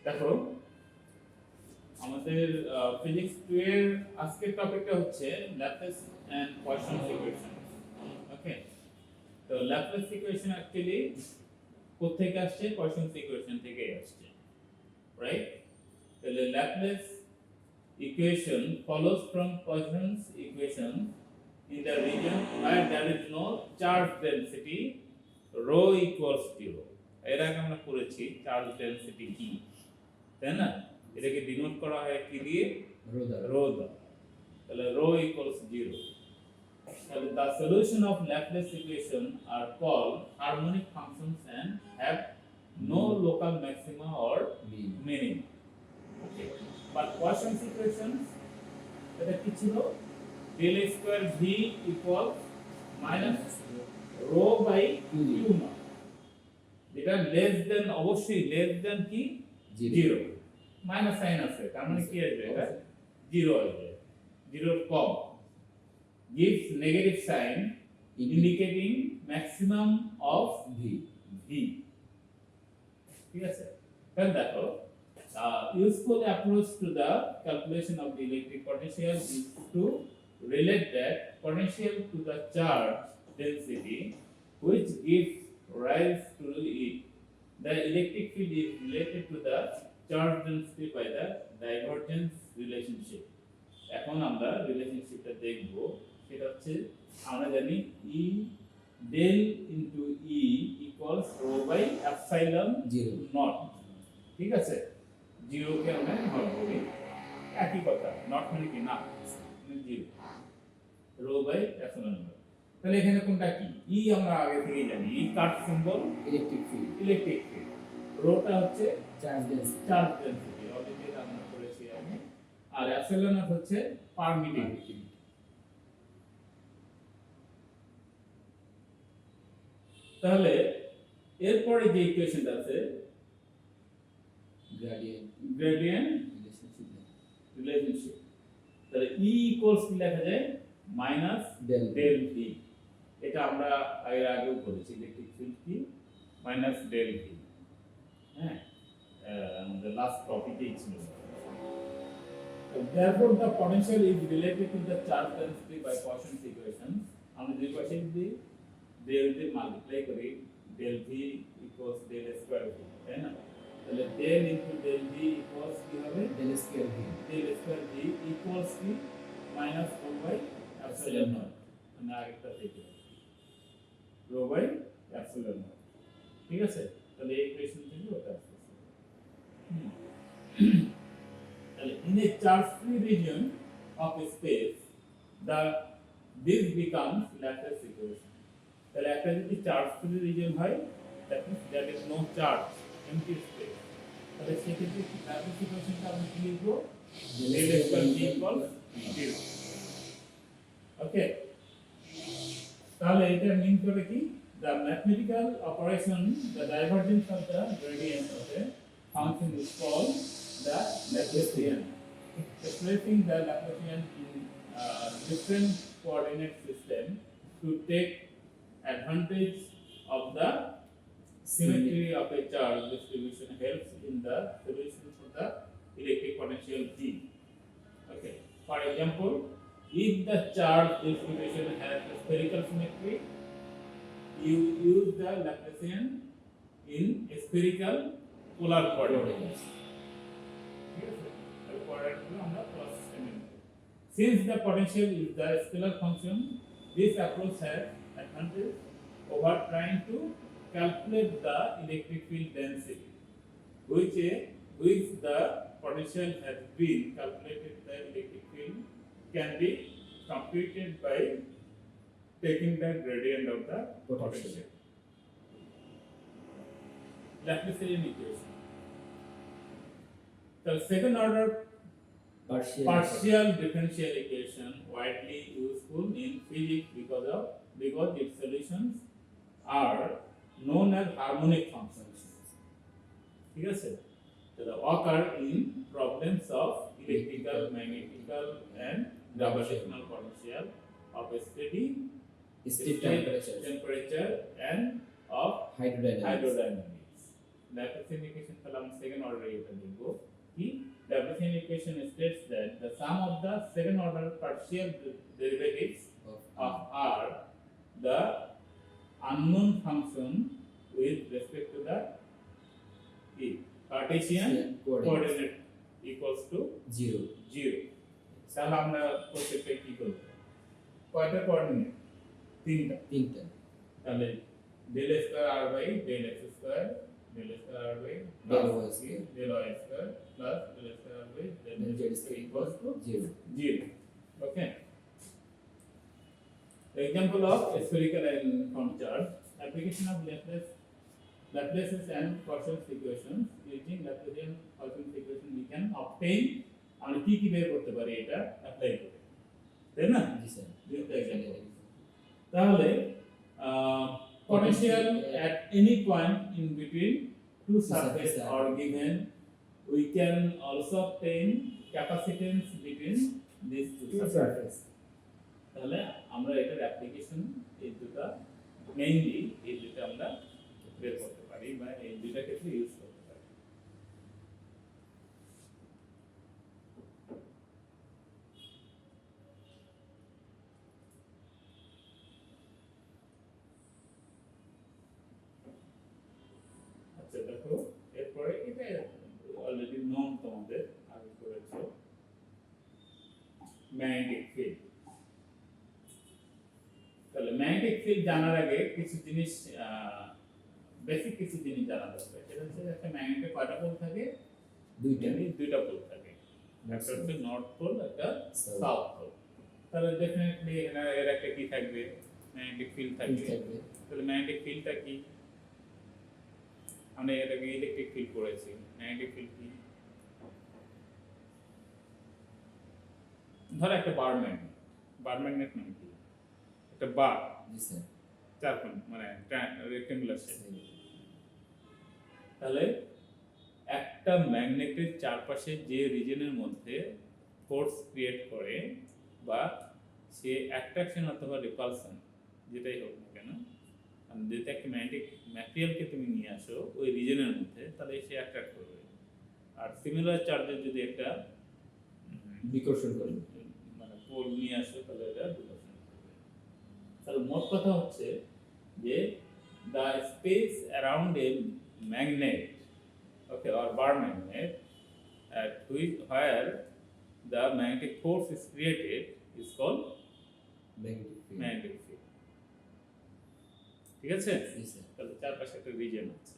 দেখো আমাদের ফিজিক্স 2 এর আজকের টপিকটা হচ্ছে ল্যাপ্লেস এন্ড পয়সন ইকুয়েশন। ওকে, তো ল্যাপ্লেস ইকুয়েশন অ্যাকচুয়ালি কোথা থেকে আসছে? পয়সন ইকুয়েশন থেকে আসছে, রাইট? তাহলে Laplace equation follows from Poisson's equation in the region where there is no charge density rho equals 0. এর আগে আমরা পড়েছি চার্জ ডেনসিটি কি, তাই না? এটাকে ডিনোট করা হয় কি দিয়ে? রো দ্বারা। তাহলে রো ইকুয়ালস 0। তাহলে the solution of Laplace equation are called harmonic functions and have no local maxima or minima. Okay. But Poisson's equations এটা কি ছিল? del square v equals minus rho by q naught, যেটা less than, অবশ্যই less than কি 0, minus sine আছে, তার মানে কি আসবে? এটা 0 আসবে, 0 কম, gives negative sign indicating maximum of v। ঠিক আছে? তাহলে দেখো useful approach to the calculation of the electric potential is to relate that potential to the charge density which gives rise to it. The electric field is related to the charge density by the divergence relationship. এখন আমরা রিলেশনশিপটা দেখব, সেটা হচ্ছে আমরা জানি E del into E equals rho by epsilon 0 ঠিক আছে? 0 কে আমরা নট বলি, একই কথা, নট মানে কি না, 0 রো বাই এপসিলন নট। তাহলে এখানে কোনটা কি? ই আমরা আগে থেকেই জানি, ই কাট সিম্বল ইলেকট্রিক ফিল্ড, রোটা হচ্ছে চার্জ ডেনসিটি অলরেডি আমরা করেছি আগে, আর এপসিলন নট হচ্ছে পারমিটিভিটি। তাহলে এরপরে যে ইকুয়েশনটা আছে gradient relationship, তাহলে E equals কি লেখা যায়? Minus del V। এটা আমরা আগেও বলেছি, ইলেকট্রিক ফিল্ড কি মাইনাস del V। হ্যাঁ, আমাদের লাস্ট টপিকেই ছিল। Therefore the potential is related to the charge density by Poisson's equation. আমরা যে কোশ্চেন দিই del দিয়ে মাল্টিপ্লাই করি, del V equals del square V, তাই না? তাহলে del into del V equals কি হবে? del square V equals কি minus rho by epsilon naught, মানে আরেকটা থেকে rho by epsilon naught। ঠিক আছে? তাহলে এই ইকুয়েশন থেকে ওটা আসছে। তাহলে in a charge free region of space this becomes Laplace equation। তাহলে একটা যদি চার্জ ফ্রি রিজিয়ন হয়, that means there is no charge, empty space, তাহলে সেক্ষেত্রে Laplace ইকুয়েশনটা আমরা কি লিখব? del square v equals 0। ওকে, তাহলে এটা মিন করে কি? the mathematical operation, the divergence of the gradient of a function is called the Laplacian. Expressing the Laplacian in different coordinate system to take advantage of the symmetry of a charge distribution helps in the solution for the electric potential G. Okay, for example, if the charge distribution has a spherical symmetry, you use the Laplacian in spherical polar coordinates. Since the potential is the scalar function, this approach has advantage over trying to calculate the electric field density, which the potential has been calculated. The electric field can be computed by taking the gradient of the potential. Laplacian equation. The second order partial differential equation widely useful in physics because its solutions are known as harmonic functions. ঠিক আছে? তাহলে occur in problems of electrical, magnetical and gravitational potential of a steady state temperature and of hydrodynamics. Laplacian equation তাহলে আমরা second অর্ডারে এটা লিখব কি Laplacian equation states that the sum of the second order partial derivatives of R the unknown function with respect to the Cartesian coordinate equals to 0 তাহলে আমরা প্রত্যেকটা কি করব কয়টা কোঅর্ডিনেট তিনটা তাহলে del square r by del x square del square r by del y square plus del square r by del z square equals to 0 okay. The example of spherical and uniform charge application of Laplace's and Poisson's equations using Laplacian Poisson's equation we can obtain আমরা কি বের করতে পারি এটা apply করে তাই না জি sir তাহলে potential at any point in between two surfaces are given we can also obtain capacitance between these two surfaces তাহলে আমরা এটার অ্যাপ্লিকেশন এই দুটো মেইনলি এই দুটো আমরা বের করতে পারি বা এই দুটো ক্ষেত্রে ইউজ করতে পারি আচ্ছা দেখো এরপরে এটা অলরেডি নোন তোমাদের আগে করেছো ম্যাগনেটিক ফিল্ড তাহলে ম্যাগনেটিক ফিল্ড জানার আগে কিছু জিনিস বেসিক কিছু জিনিস জানা দরকার সেটা হচ্ছে একটা ম্যাগনেটে কয়টা পোল থাকে দুইটা পোল থাকে একটা হচ্ছে নর্থ পোল একটা সাউথ পোল তাহলে ডেফিনেটলি এর একটা কি থাকবে ম্যাগনেটিক ফিল্ড থাকবে তাহলে ম্যাগনেটিক ফিল্ডটা কি আমরা এটাকে ইলেকট্রিক ফিল্ড করেছি ম্যাগনেটিক ফিল্ড কি ধর একটা বার ম্যাগনেট মানে কি একটা বার জি স্যার চারকোণ মানে রেক্ট্যাঙ্গুলার শেপ তাহলে একটা ম্যাগনেটের চারপাশে যে রিজনের মধ্যে ফোর্স ক্রিয়েট করে বা সে অ্যাট্রাকশন অথবা রিপালশন যেটাই হোক না কেন যেটা একটা ম্যাগনেটিক ম্যাটেরিয়ালকে তুমি নিয়ে আসো ওই রিজনের মধ্যে তাহলে সে অ্যাট্রাক্ট করবে আর সিমিলার চার্জের যদি একটা বিকর্ষণ করে মানে পোল নিয়ে আসো তাহলে এটা বিকর্ষণ করবে তাহলে মোট কথা হচ্ছে যে the space around a magnet okay or bar magnet at which where the magnetic force is created is called magnetic field ঠিক আছে তাহলে চারপাশে একটা রিজন আছে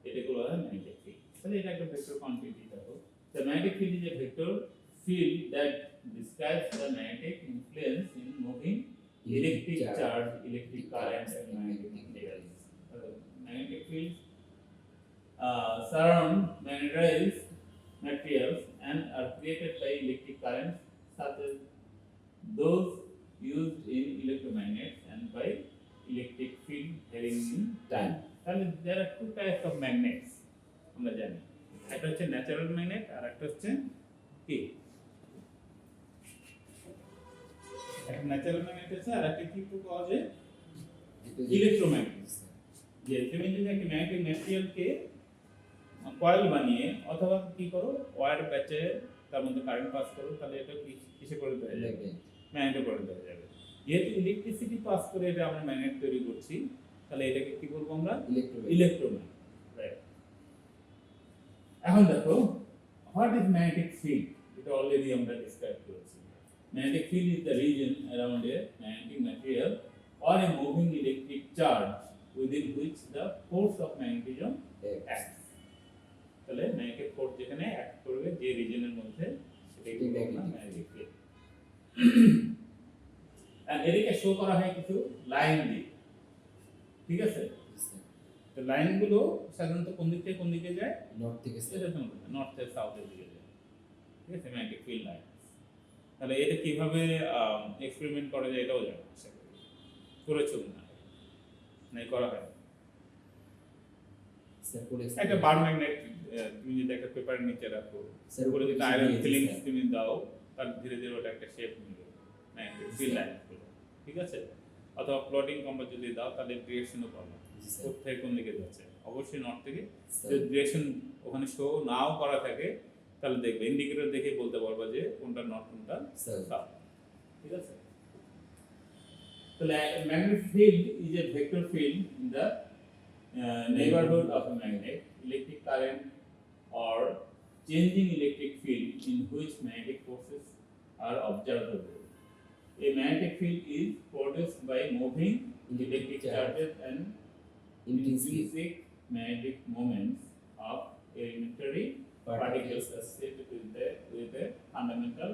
এটা বলা হয় ম্যাগনেটিক ফিল্ড তাহলে এটা একটা ভেক্টর কোয়ান্টিটি দেখো the magnetic field is a vector field that describes the magnetic influence in moving electric charge, electric current, and magnetic materials. Magnetic fields surround magnetized materials and are created by electric currents such as those used in electromagnets and by electric field varying in time. There are two types of magnets. আমরা জানি একটা হচ্ছে natural magnet আর একটা হচ্ছে কি একটা natural magnet আছে আর একটা কি পাওয়া যায় ইলেকট্রোম্যাগনেট যে তুমি যদি একটা ম্যাগনেটিক ম্যাটেরিয়ালকে কয়েল বানিয়ে অথবা কি করো ওয়্যার প্যাচে তার মধ্যে কারেন্ট পাস করো তাহলে এটা কিসে করে দেওয়া যাবে ম্যাগনেটে করে দেওয়া যাবে যেহেতু ইলেকট্রিসিটি পাস করে এটা আমরা ম্যাগনেট তৈরি করছি তাহলে এটাকে কি বলবো আমরা ইলেকট্রোম্যাগনেট রাইট এখন দেখো হোয়াট ইজ ম্যাগনেটিক ফিল্ড এটা অলরেডি আমরা ডিসক্রাইব করেছি magnetic field is the region around a magnetic material or a moving electric charge within which the force of magnetism acts তাহলে ম্যাগনেটিক ফোর্স যেখানে act করবে যে রিজনের মধ্যে সেটাকে বলা হয় ম্যাগনেটিক ফিল্ড আর এটাকে শো করা হয় কিছু লাইন দিয়ে ঠিক আছে তো লাইনগুলো সাধারণত কোন দিক থেকে কোন দিকে যায় নর্থ থেকে নর্থ থেকে সাউথের দিকে যায় ঠিক আছে ম্যাগনেটিক ফিল্ড লাইন তাহলে এটা কিভাবে এক্সপেরিমেন্ট করা যায় এটাও জানো আশা করি করেছো না নাই করা হয় একটা বার ম্যাগনেট তুমি যদি একটা পেপার নিচে রাখো করে যদি আয়রন ফিলিংস তুমি দাও তার ধীরে ধীরে ওটা একটা শেপ নেবে ম্যাগনেটিক ফিল্ড লাইন ঠিক আছে অথবা প্লটিং কম্পাস যদি দাও তাহলে ডিরেকশনও পাবো কোথায় কোন দিকে যাচ্ছে অবশ্যই নর্থ থেকে। যদি ডিরেকশন ওখানে শো নাও করা থাকে তাহলে দেখবে ইন্ডিকেটর দেখে বলতে পারবা যে কোনটা নর্থ কোনটা সাউথ। ঠিক আছে? তাহলে magnetic field is a vector field in the neighborhood of a magnet. Electric current or changing electric field in which magnetic forces are observable. A magnetic field is produced by moving electric charges and intrinsic magnetic moments of elementary particles associated with a fundamental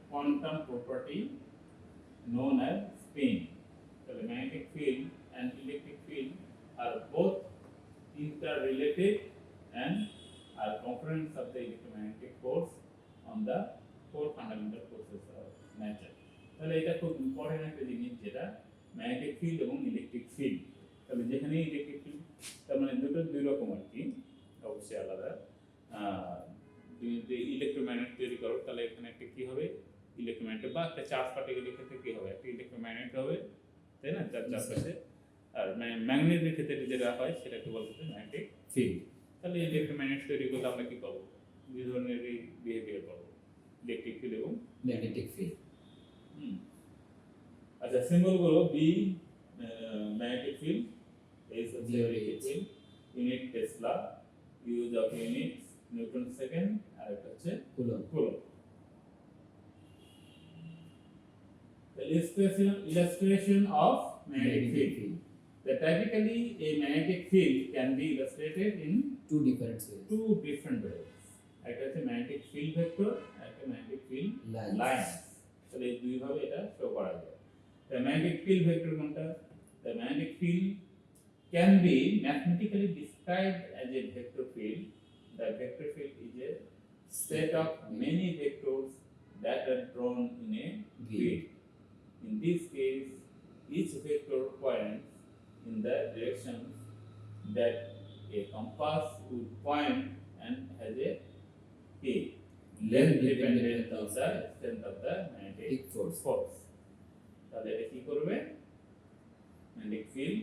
quantum property known as spin. The magnetic field and electric field are both interrelated and are components of the electromagnetic force on the four fundamental forces of nature. তাহলে এটা খুব important একটা জিনিস যেটা magnetic field এবং electric field. তাহলে যেখানে electric field তার মানে দুটো দুই রকম আর কি, অবশ্যই আলাদা। যদি ইলেকট্রোম্যাগনেট তৈরি করো তাহলে এখানে একটা কি হবে, ইলেকট্রোম্যাগনেট বা একটা চার্জ পার্টিকেলের ক্ষেত্রে কি হবে, একটা ইলেকট্রোম্যাগনেট হবে, তাই না, চার চারপাশে। আর ম্যাগনেটের ক্ষেত্রে যেটা হয় সেটাকে বলা হচ্ছে ম্যাগনেটিক ফিল্ড। তাহলে ইলেকট্রোম্যাগনেট তৈরি করলে আমরা কি পাবো, দুই ধরনের বিহেভিয়ার পাবো, ইলেকট্রিক ফিল্ড এবং ম্যাগনেটিক ফিল্ড। আচ্ছা, সিম্বল গুলো বি ম্যাগনেটিক ফিল্ড, এস হচ্ছে electric field, unit tesla, use of units newton second, আর একটা হচ্ছে coulomb. The illustration of magnetic field. That typically a magnetic field can be illustrated in two different ways. একটা হচ্ছে magnetic field vector, আর একটা magnetic field line. তাহলে এই দুই ভাবে এটা শো করা যায়। The magnetic field vector কোনটা? The magnetic field can be mathematically described as a vector field. The vector field is a set of many vectors that are drawn in a grid. In this case, each vector points in the direction that a compass would point and has a length dependent on the strength of the magnetic force. তাহলে এটা কি করবে, magnetic field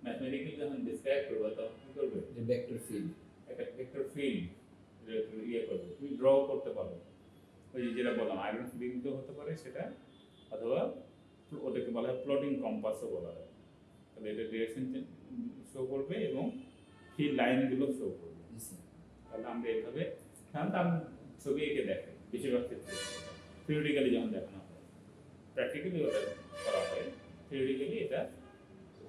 mathematically যখন describe করবে তখন কি করবে, vector field, একটা ভেক্টর ফিল্ড ইয়ে করবে, তুমি ড্র করতে পারো। ওই যেটা বললাম আয়রন ফিল্ডিং তো হতে পারে সেটা, অথবা ওটাকে বলা হয় ফ্লোটিং কম্পাসও বলা হয়। তাহলে এটা ডিরেকশন শো করবে এবং ফিল্ড লাইনগুলো শো করবে। তাহলে আমরা এইভাবে সাধারণত ছবি এঁকে দেখাই বেশিরভাগ ক্ষেত্রে, থিওরিটিক্যালি যখন দেখানো হয়, প্র্যাকটিক্যালি ওটা করা হয়। থিওরিটিক্যালি এটা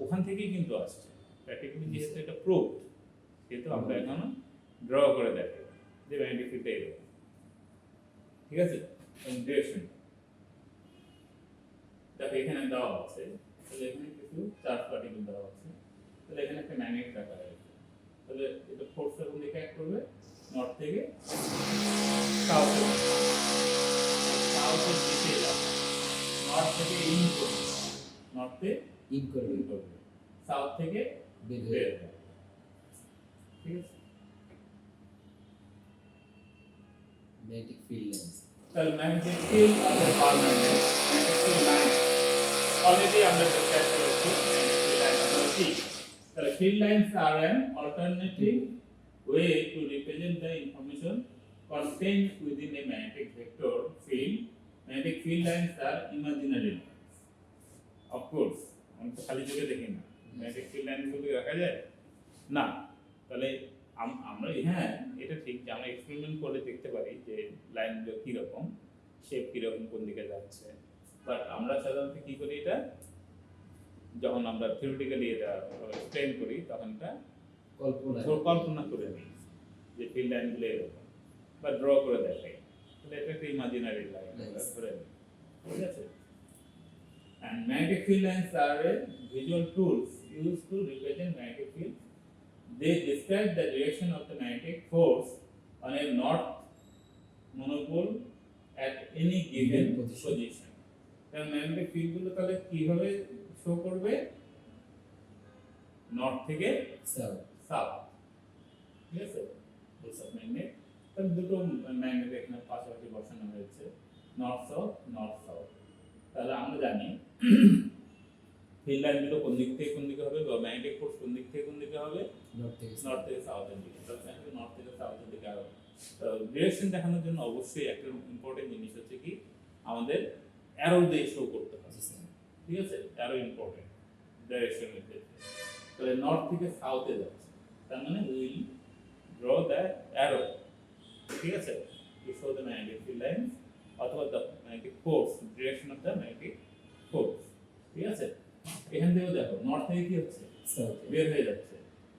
ওখান থেকেই কিন্তু আসছে, প্র্যাকটিক্যালি যেহেতু এটা প্রুফ সেহেতু আমরা এখন ড্র করে দেখাই যে ম্যাগনেটিক ফিল্ডটা এরকম। ঠিক আছে, ডিরেকশন দেখো এখানে দেওয়া আছে, তাহলে এখানে কিছু চার্জ পার্টিকেল দেওয়া আছে, তাহলে এখানে একটা ম্যাগনেট রাখা হয়েছে। তাহলে এটা ফোর্সটা কোন দিকে অ্যাক্ট করবে, নর্থ থেকে সাউথে, সাউথের দিকে যাবে, নর্থ থেকে ইন করবে, নর্থে ইন করবে, সাউথ থেকে বের হবে। ঠিক আছে, ম্যাগনেটিক ফিল্ড লাইন্স। তাহলে ম্যাগনেটিক ফিল্ড আর permanent magnetic field line already আমরা ডিসকাস করেছি। ম্যাগনেটিক লাইন হলো কি, তাহলে field lines are an alternative way to represent the information contained within a magnetic vector field. Magnetic field lines are imaginary lines. Of course, আমরা তো খালি চোখে দেখি না, ম্যাগনেটিক ফিল্ড লাইন গুলো রাখা যায় না। তাহলে আমরা হ্যাঁ এটা ঠিক যে আমরা এক্সপেরিমেন্ট করে দেখতে পারি যে লাইনগুলো কীরকম, শেপ কীরকম, কোন দিকে যাচ্ছে। বাট আমরা সাধারণত কী করি, এটা যখন আমরা থিওরিটিক্যালি এটা এক্সপ্লেন করি তখন এটা কল্পনা করে নিই যে ফিল্ড লাইনগুলো এরকম, বা ড্র করে দেখাই, তাহলে এটা একটা ইমাজিনারি লাইন ধরে নিই। ঠিক আছে, and magnetic field lines are a visual tools used to represent magnetic field. They describe the direction of the magnetic force on a north monopole at any given position. তাহলে magnetic field গুলো তাহলে কিভাবে show করবে, north থেকে south. ঠিক আছে, বলছে magnet, তাহলে দুটো ম্যাগনেট এখানে পাশাপাশি বসানো হয়েছে, নর্থ সাউথ। তাহলে আমরা জানি ফিল্ড লাইনগুলো কোন দিক থেকে কোন দিকে হবে বা ম্যাগনেটিক ফোর্স কোন দিক থেকে কোন দিকে হবে নর্থ থেকে নর্থ থেকে সাউথের দিকে তাহলে নর্থ থেকে সাউথের দিকে আরো ডিরেকশন দেখানোর জন্য অবশ্যই একটা ইম্পর্টেন্ট জিনিস হচ্ছে কি আমাদের অ্যারো দিয়ে শো করতে হবে জি স্যার ঠিক আছে অ্যারো ইম্পর্টেন্ট ডাইরেকশনের ক্ষেত্রে তাহলে নর্থ থেকে সাউথে যাচ্ছে তার মানে উইল ড্র দ্য অ্যারো ঠিক আছে to show the magnetic field lines অথবা the magnetic force direction of the magnetic force ঠিক আছে এখান থেকে দেখো নর্থ থেকে কি হচ্ছে সাউথ বের হয়ে যাচ্ছে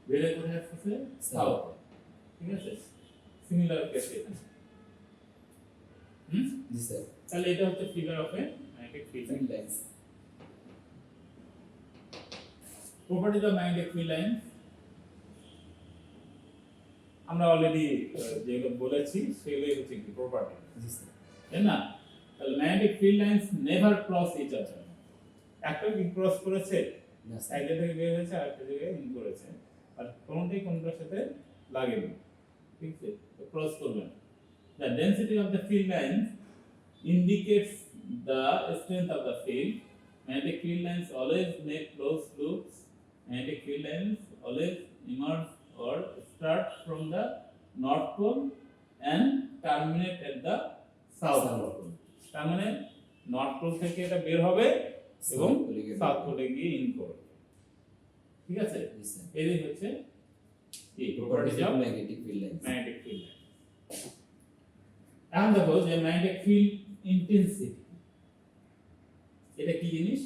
বের হয়ে কোথায় আসছে সাউথ ঠিক আছে সিমিলার কেস এখানে জি স্যার তাহলে এটা হচ্ছে figure of A magnetic field field lines properties of magnetic field line আমরা অলরেডি যেগুলো বলেছি সেগুলোই হচ্ছে কি প্রপার্টি জি স্যার তাই না তাহলে magnetic field lines never cross each other একটা কি ক্রস করেছে না স্যার একটা থেকে বের হয়েছে আরেকটা জায়গায় ইন করেছে আর কোনটাই কোনটার সাথে লাগেনি ঠিক আছে তো ক্রস করবে না the density of the field lines indicates the strength of the field magnetic field lines always make closed loops magnetic field lines always emerge or start from the north pole and terminate at the south pole তার মানে north pole থেকে এটা বের হবে এবং south পোলে গিয়ে in করবে ঠিক আছে জি স্যার এই হচ্ছে এই properties of magnetic field lines magnetic field lines এখন দেখো যে ম্যাগনেটিক ফিল্ড ইন্টেন্সিটি এটা কি জিনিস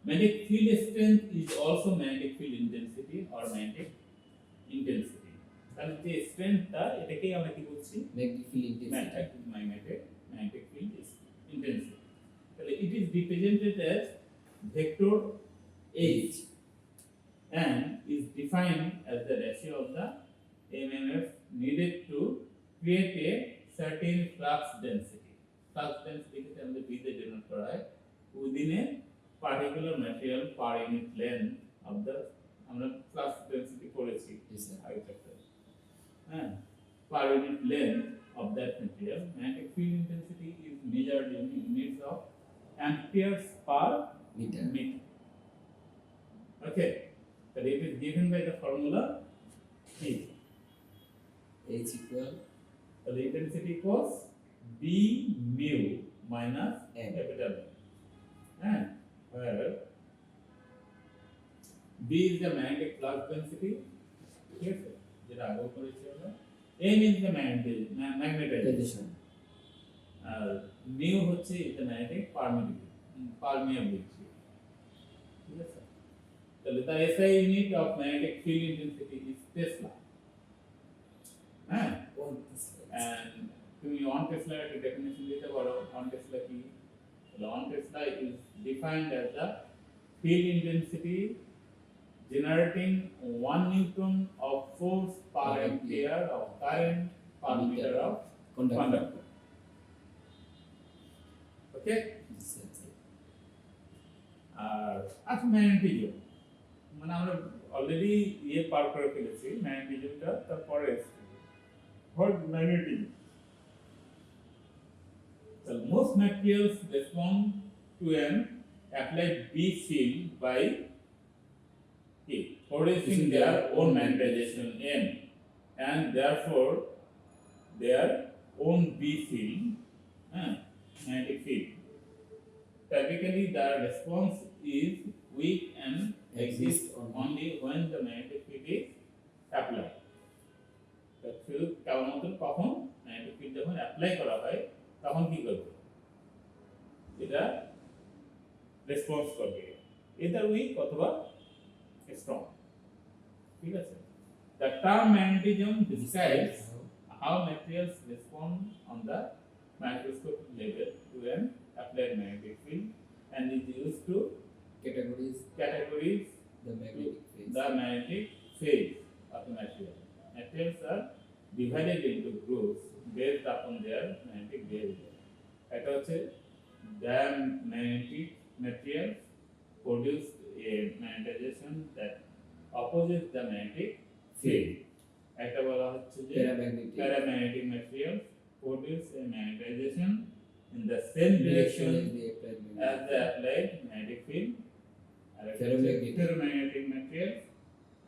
magnetic field strength is also magnetic field intensity or magnetic intensity তাহলে যে স্ট্রেংথটা এটাকেই আমরা কি বলছি magnetic field intensity magnetic field intensity তাহলে it is represented as vector H and is defined as the ratio of the mmf needed to create a certain flux density. Flux density কে আমরা B তে denote করা হয় within a particular material per unit length of the আমরা flux density পড়েছি জি sir আগের চ্যাপ্টারে হ্যাঁ per unit length of that material magnetic field intensity is measured in units of amperes per meter meter. Okay, so it is given by the formula P. H equal So the intensity equals B mu minus M. capital M. And where B is the magnetic flux density, yes, যেটা আগে করেছি আমরা M is the magnetization. Mu হচ্ছে is the magnetic permeability. ঠিক আছে তাহলে the SI unit of magnetic field intensity is Tesla. হ্যাঁ and তুমি 1 Tesla এর definition দিতে পারো 1 Tesla কি তাহলে 1 Tesla is defined as the field intensity generating 1 newton of force per ampere of current per meter of conductor. Okay আর magnetism মানে আমরা অলরেডি ইয়ে পার করে ফেলেছি ম্যাগনেটিজমটা তারপরে what magnetism so most materials respond to an applied B field by producing their own magnetization M and therefore their own B field magnetic field typically the response is weak and exists only when the magnetic field is applied field কেমন কখন magnetic field যখন apply করা হয় তখন কি করবে এটা response করবে either weak অথবা strong ঠিক আছে the term magnetism describes how materials respond on the microscopic level to an applied magnetic field and is used to categorize the magnetic phase the magnetic phase of the material. Materials are divided into groups based upon their magnetic behavior. এটা হচ্ছে diamagnetic materials produce a magnetization that opposes the magnetic field. এটা বলা হচ্ছে যে paramagnetic materials produce a magnetization in the same direction as the applied magnetic field ferromagnetic materials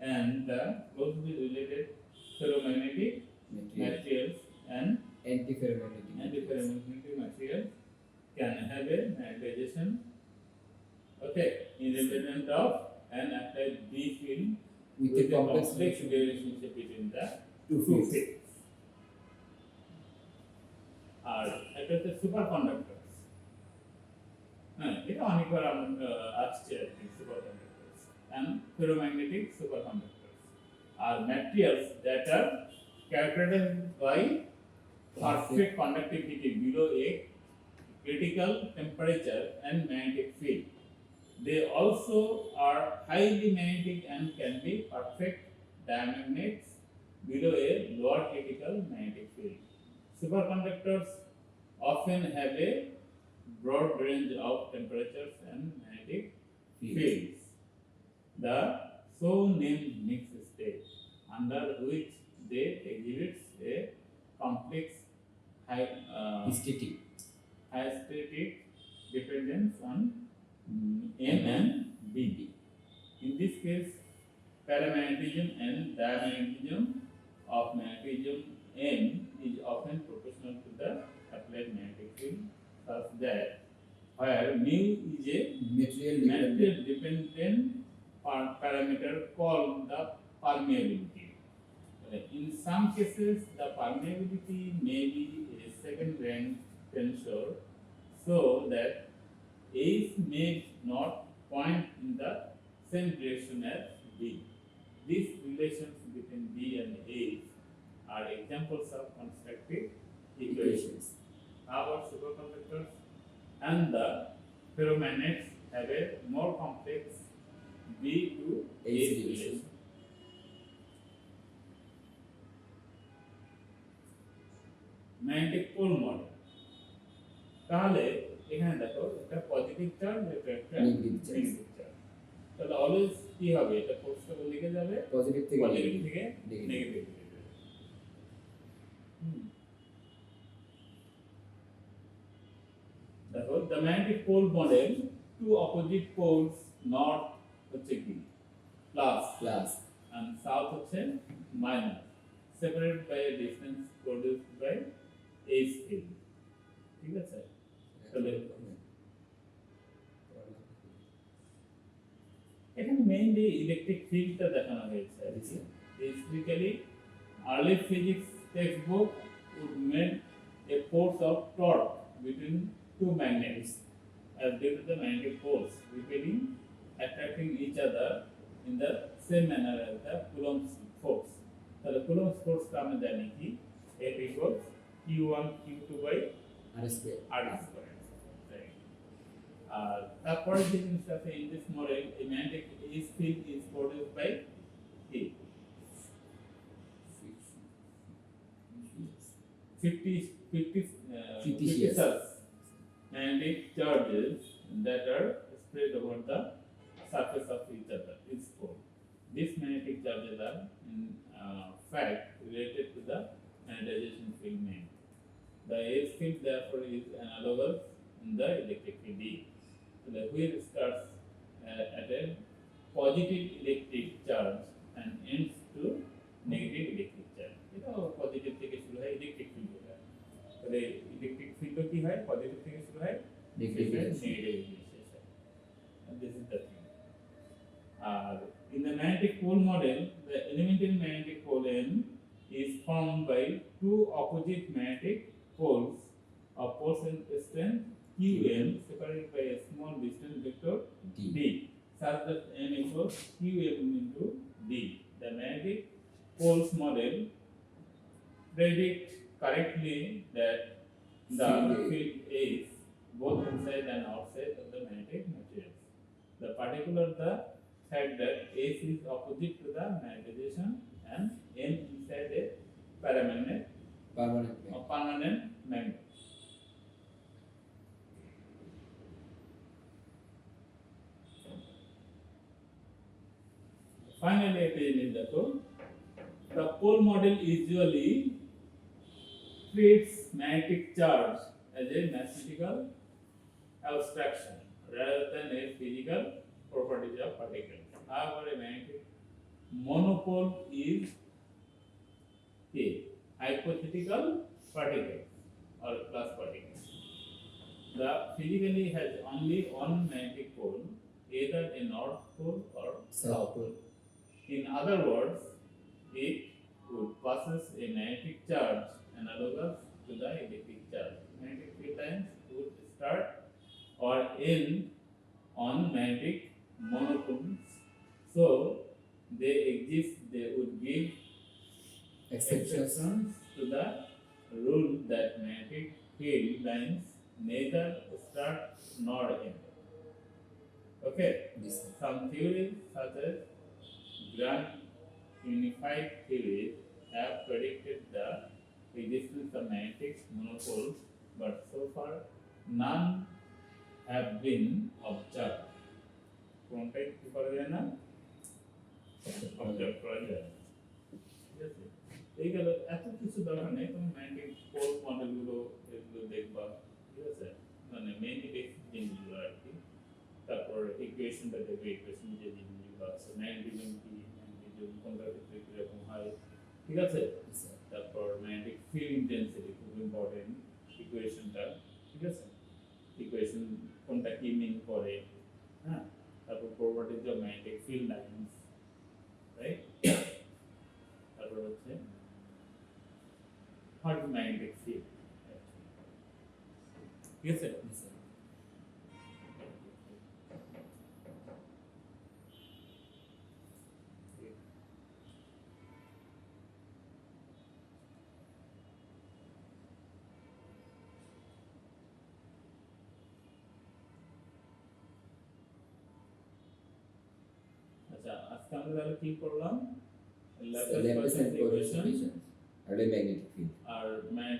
and the closely related ferromagnetic materials and antiferromagnetic materials can have a magnetization, okay, independent of an applied B field with a complex relationship between the two fields. আর এটা হচ্ছে super কন্ডাক্টরস। হ্যাঁ, এটা অনেকবার আসছে আর কি, super কন্ডাক্টরস and ferromagnetic superconductors are materials that are characterized by perfect conductivity below a critical temperature and magnetic field. They also are highly magnetic and can be perfect diamagnets below a lower critical magnetic field. Superconductors often have a broad range of temperatures and magnetic fields. The so named mixed state, under which they exhibit a complex hydrostatic dependence on M and B. In this case, paramagnetism and diamagnetism of magnetism M is often proportional to the applied magnetic field, such that where mu is a material dependent parameter called the permeability. In some cases, the permeability may be a second rank tensor, so that H may not point in the same direction as B. These relations between B and H are examples of constructive equations. Our superconductors and the ferromagnets have a more complex B to H relation. Magnetic pole model, তাহলে এখানে দেখো একটা positive charge, এটা একটা negative charge, তাহলে always কি হবে, এটা ফোর্সটা কোন দিকে যাবে, পজিটিভ থেকে নেগেটিভ দিকে যাবে। দেখো the magnetic pole model, two opposite poles north হচ্ছে কি প্লাস and south হচ্ছে minus, separated by a distance produced by H field, ঠিক আছে। তাহলে এখানে মেইনলি ইলেকট্রিক ফিল্ডটা দেখানো হয়েছে। Basically early physics textbook would make a force of torque between two magnets as due to the magnetic poles repelling, attracting each other in the same manner as the Coulomb's force. তাহলে Coulomb's force টা আমরা জানি কি, F equals Q1 Q2 by R square. তারপরে যে জিনিসটা আছে, in this model a magnetic H field is produced by A 50 cells magnetic charges that are spread over the surface of each other is pole. These magnetic charges are in fact related to the magnetization field name. The H field therefore is analogous in the electric field E. So the wheel starts at a positive electric charge and ends to negative electric charge. এটা positive থেকে শুরু হয়, electric field হয়। তাহলে electric ফিল্ডও কি হয়, positive থেকে শুরু হয়, নেগেটিভ শেষ হয়। This is the thing. In the magnetic pole model, the elementary magnetic pole N is formed by two opposite magnetic poles of force and strength Qm separated by a small distance vector d, such that N equals Qm into d. The magnetic poles model predict correctly that the field is both inside and outside of the magnetic materials. The particular the fact that S is opposite to the magnetization and N inside a permanent magnet. Finally, the pole model usually treats magnetic charge as a mathematical abstraction rather than a physical properties of particles. However, a magnetic monopole is a hypothetical particle or class particle. The physically has only one magnetic pole, either a north pole or south pole. In other words, it would possess a magnetic charge analogous to the electric charge. Magnetic field lines would start or end on magnetic monopoles. So they exist, they would give Exceptions. exceptions to the rule that magnetic field lines neither start nor end. Okay, This some theories such as grand unified theories have predicted the existence of magnetic monopoles, but so far none have been observed. কোনটাই কি করা যায় না? Observe করা যায় না। ঠিক আছে, এই গেল, এত কিছু দরকার নেই, তুমি ম্যাগনেটিক পোল মডেলগুলো এগুলো দেখবা, ঠিক আছে, মানে মেইনলি বেসিক জিনিসগুলো আর কি। তারপর ইকুয়েশনটা দেখবে, ইকুয়েশন যে জিনিসগুলো আছে, ম্যাগনেটিজম কি, ম্যাগনেটিজম কোনটার ক্ষেত্রে কিরকম হয়, ঠিক আছে। তারপর ম্যাগনেটিক ফিল্ড ইন্টেন্সিটি খুব ইম্পর্টেন্ট ইকুয়েশনটা, ঠিক আছে, ইকুয়েশন কোনটা কি মিন করে, হ্যাঁ। তারপর properties of magnetic field lines, right. তারপর হচ্ছে হোয়াট ইজ ম্যাগনেটিক ফিল্ড, ঠিক আছে। আচ্ছা, আজকে আমরা তাহলে কি করলাম? Laplace and Poisson equations are a magnetic field. আর ম্যাগনেটিক